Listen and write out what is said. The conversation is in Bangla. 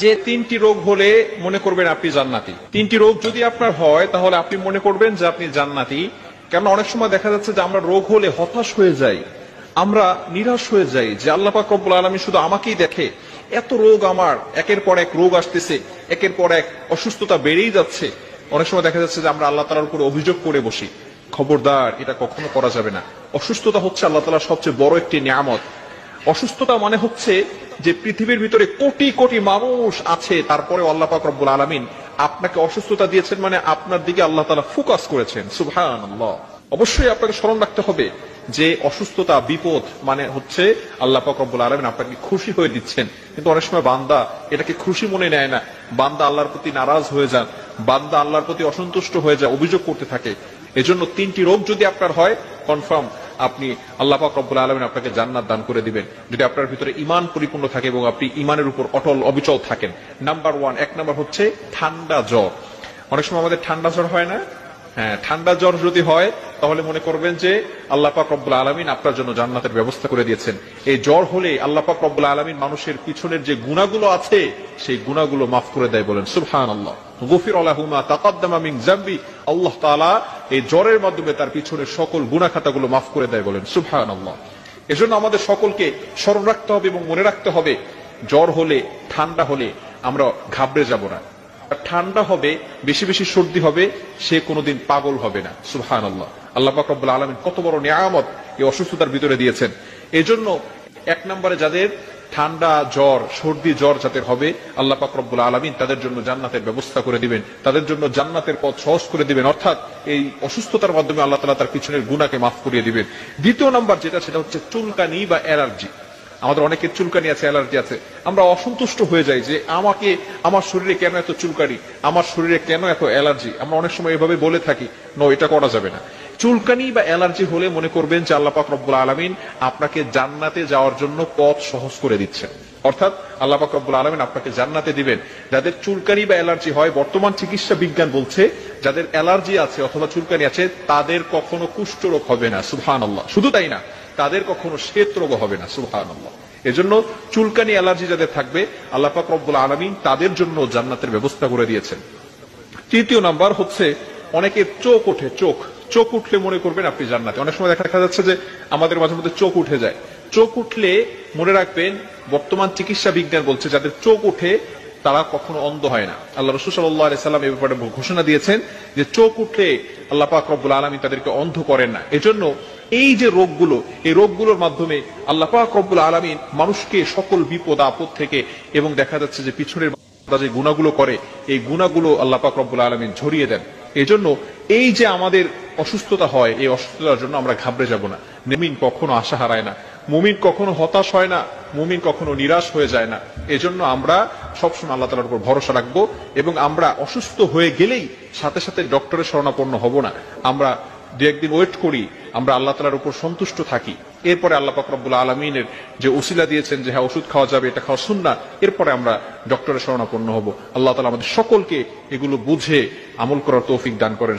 যে তিনটি রোগ হলে মনে করবেন আপনি জান্নাতি। তিনটি রোগ যদি আপনার হয় তাহলে আপনি মনে করবেন যে আপনি জান্নাতি। কেন অনেক সময় দেখা যাচ্ছে যে আমরা রোগ হলে হতাশ হয়ে যাই, আমরা নিরাশ হয়ে যাই যে আল্লাহ পাক রব্বুল আলামিন শুধু আমাকেই দেখে, এত রোগ আমার, একের পর এক রোগ আসতেছে, একের পর এক অসুস্থতা বেড়েই যাচ্ছে। অনেক সময় দেখা যাচ্ছে যে আমরা আল্লাহ তাআলার উপর অভিযোগ করে বসি। খবরদার, এটা কখনো করা যাবে না। অসুস্থতা হচ্ছে আল্লাহ তাআলার সবচেয়ে বড় একটি নিয়ামত। অসুস্থতা মানে হচ্ছে যে পৃথিবীর ভিতরে কোটি কোটি মানুষ আছে, তারপরে আল্লাহ পাক রব্বুল আলামিন আপনাকে অসুস্থতা দিয়েছেন, মানে আপনার দিকে আল্লাহ তাআলা ফোকাস করেছেন। সুবহানাল্লাহ। অবশ্যই আপনাকে স্মরণ রাখতে হবে যে অসুস্থতা, বিপদ মানে হচ্ছে আল্লাহ পাক রব্বুল আলামিন আপনাকে খুশি হয়ে দিচ্ছেন। কিন্তু অনেক সময় বান্দা এটাকে খুশি মনে নেয় না, বান্দা আল্লাহর প্রতি নারাজ হয়ে যান, বান্দা আল্লাহর প্রতি অসন্তুষ্ট হয়ে যায়, অভিযোগ করতে থাকে। এজন্য তিনটি রোগ যদি আপনার হয়, কনফার্ম আপনি আল্লাহ পাক রব্বুল আলামিন আপনাকে জান্নাত দান করে দিবেন, যদি আপনার ভিতরে ঈমান পরিপূর্ণ থাকে এবং আপনি ঈমানের উপর অটল অবিচল থাকেন। নাম্বার 1, এক নাম্বার হচ্ছে ঠান্ডা জ্বর। অনেক সময় আমাদের ঠান্ডা জ্বর হয় না? হ্যাঁ, ঠান্ডা জ্বর যদি হয় তাহলে মনে করবেন যে আল্লাহ পাক রব্বুল আলামিন আপনার জন্য জান্নাতের ব্যবস্থা করে দিয়েছেন। এই জ্বর হলে আল্লাহ পাক রব্বুল আলামিন মানুষের পিছনের যে গুনাহগুলো আছে সেই গুনাহগুলো মাফ করে দেয়, বলেন সুবহানাল্লাহ। গুফিরা লাহু মা তাকাদ্দামা মিন যামবি, আল্লাহ তাআলা এই জ্বরের মাধ্যমে তার পিছনের সকল গুনাহ খাতাগুলো মাফ করে দেয়, বলেন সুবহানাল্লাহ। এজন্য আমাদের সকলকে স্মরণ রাখতে হবে এবং মনে রাখতে হবে, জ্বর হলে, ঠান্ডা হলে আমরা ঘাবড়ে যাব না। ঠান্ডা হবে, বেশি বেশি সর্দি হবে, সে কোনোদিন পাগল হবে না। সুবহানাল্লাহ। আল্লাহ পাক রব্বুল আলামিন কত বড় নিয়ামত এই অসুস্থতার ভিতরে দিয়েছেন। এজন্য এক নম্বরে যাদের ঠান্ডা জ্বর, সর্দি জ্বর যাদের হবে, আল্লাহ পাক রব্বুল আলামিন তাদের জন্য জান্নাতের ব্যবস্থা করে দিবেন, তাদের জন্য জান্নাতের পথ সহজ করে দিবেন। অর্থাৎ এই অসুস্থতার মাধ্যমে আল্লাহ তাআলা তার পিছনের গুনাহকে মাফ করিয়ে দিবেন। দ্বিতীয় নাম্বার যেটা, সেটা হচ্ছে চুলকানি বা অ্যালার্জি। আমাদের অনেকের চুলকানি আছে, অ্যালার্জি আছে। আমরা অসন্তুষ্ট হয়ে যাই যে আমার শরীরে কেন এত চুলকানি, আমার শরীরে কেন এত অ্যালার্জি। আমরা অনেক সময় এভাবে বলে থাকি, নো, এটা করা যাবে না। চুলকানি বা অ্যালার্জি হলে মনে করবেন যে আল্লাহ পাক রব্বুল আলামিন আপনাকে জান্নাতে যাওয়ার জন্য পথ সহজ করে দিচ্ছেন। অর্থাৎ আল্লাহ পাক রব্বুল আলামিন আপনাকে জান্নাতে দিবেন। যাদের চুলকানি বা অ্যালার্জি হয়, বর্তমান চিকিৎসা বিজ্ঞান বলছে যাদের অ্যালার্জি আছে অথবা চুলকানি আছে তাদের কখনো কুষ্ঠ রোগ হবে না। সুবহানাল্লাহ। শুধু তাই না, তাদের কখনো শ্বেত রোগও হবে না। সুবহানাল্লাহ। এজন্য চুলকানি, অ্যালার্জি যাদের থাকবে, আল্লাহ পাক রব্বুল আলামিন তাদের জন্য জান্নাতের ব্যবস্থা করে দিয়েছেন। তৃতীয় নাম্বার হচ্ছে অনেকের চোখ ওঠে। চোখ উঠলে মনে করবেন আপনি জান্নাতে। অনেক সময় দেখা যাচ্ছে যে আমাদের মাঝে মধ্যে চোখ উঠে যায়। চোখ উঠলে মনে রাখবেন, বর্তমান চিকিৎসা বিজ্ঞান বলছে যাদের চোখ উঠে তারা কখনো অন্ধ হয় না। আল্লাহ রাসূল সাল্লাল্লাহু আলাইহি সাল্লাম এই ব্যাপারে ঘোষণা দিয়েছেন যে চোখ উঠলে আল্লাহ পাক রব্বুল আলামিন তাদেরকে অন্ধ করেন না। এজন্য এই যে রোগগুলো, এই রোগগুলোর মাধ্যমে আল্লাহ পাক রব্বুল আলামিন মানুষকে সকল বিপদ আপদ থেকে, এবং দেখা যাচ্ছে যে পিছনের যে গুনাহগুলো করে, এই গুনাহগুলো আল্লাহ পাক রব্বুল আলামিন ঝরিয়ে দেন। এজন্য এই যে আমাদের অসুস্থতা হয়, এই অসুস্থতার জন্য আমরা ঘাবড়ে যাব না। মুমিন কখনো আশা হারায় না, মুমিন কখনো হতাশ হয় না, মুমিন কখনো নিরাশ হয়ে যায় না। এজন্য আমরা সবসময় আল্লাহ তাআলার উপর ভরসা রাখবো এবং আমরা অসুস্থ হয়ে গেলেই সাথে সাথে ডক্টরের শরণাপন্ন হব না। আমরা দু একদিন ওয়েট করি, আমরা আল্লাহ তাআলার উপর সন্তুষ্ট থাকি। এরপরে আল্লাহ পাক রব্বুল আলামিনের যে ওসিলা দিয়েছেন যে হ্যাঁ ওষুধ খাওয়া যাবে, এটা খাওয়া সুন্নাহ, এরপরে আমরা ডক্টরের শরণাপন্ন হব। আল্লাহ তাআলা আমাদের সকলকে এগুলো বুঝে আমল করার তৌফিক দান করেন।